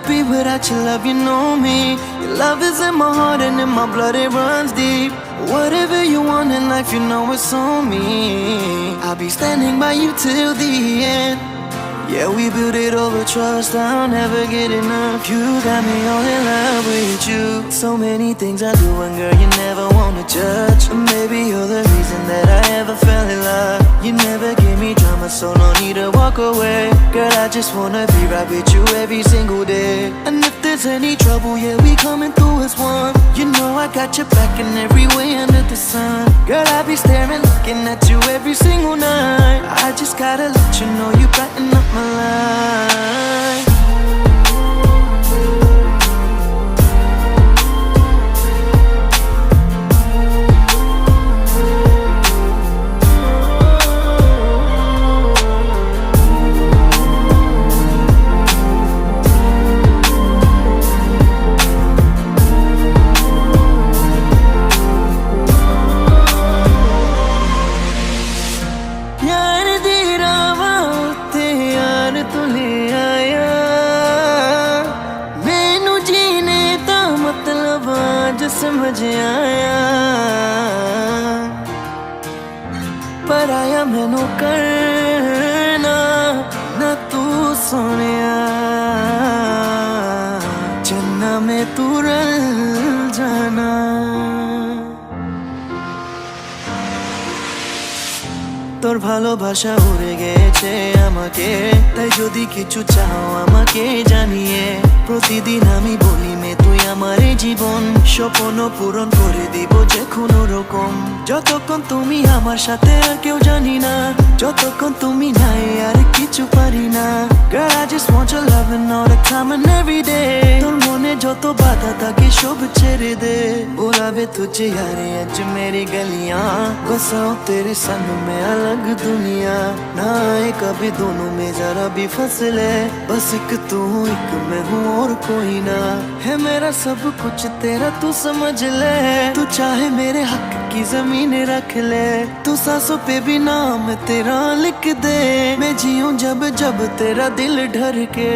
be without your love, you know me. Your love is in my heart and in my blood, it runs deep. Whatever you want in life, you know it's on me. I'll be standing by you till the end. Yeah, we built it over trust, I'll never get enough. You got me all in love with you. So many things I do and girl, you never wanna judge. Maybe you're the reason that I ever fell in love. You never give me drama, so no need to walk away. Girl, I just wanna be right with you every single day. And if there's any trouble, yeah, we coming through as one. You know I got your back in every way under the sun. Girl, I be staring, looking at you every single night. I just gotta let you know you brighten up my life. समझ आया पर आया मैनू करना ना तू सोनिया चन्ना में तू रल जाना তোর ভালোবাসা উড়ে গেছে আমাকে তাই যদি কিছু চাও আমাকে জানিয়ে প্রতিদিন আমি বলি মে তুই আমার জীবন স্বপ্ন পূরণ করে দিব যে কোনো রকম যতক্ষণ তুমি আমার সাথে আর কেউ জানি না যতক্ষণ তুমি নাই আর কিছু পারি না Girl I just want your love and all the time and every day তোর মনে যত বাধা থাকে সব ছেড়ে দে बुलावे तुझे यार आज मेरी गलियां बसाओ तेरे संग में अलग दुनिया ना आए कभी दोनों में जरा भी फसले बस एक तू एक मैं हूँ और कोई ना है मेरा सब कुछ तेरा तू समझ ले तू चाहे मेरे हक की जमीन रख ले तू सांसों पे भी नाम तेरा लिख दे मैं जीऊं जब जब तेरा दिल ढर के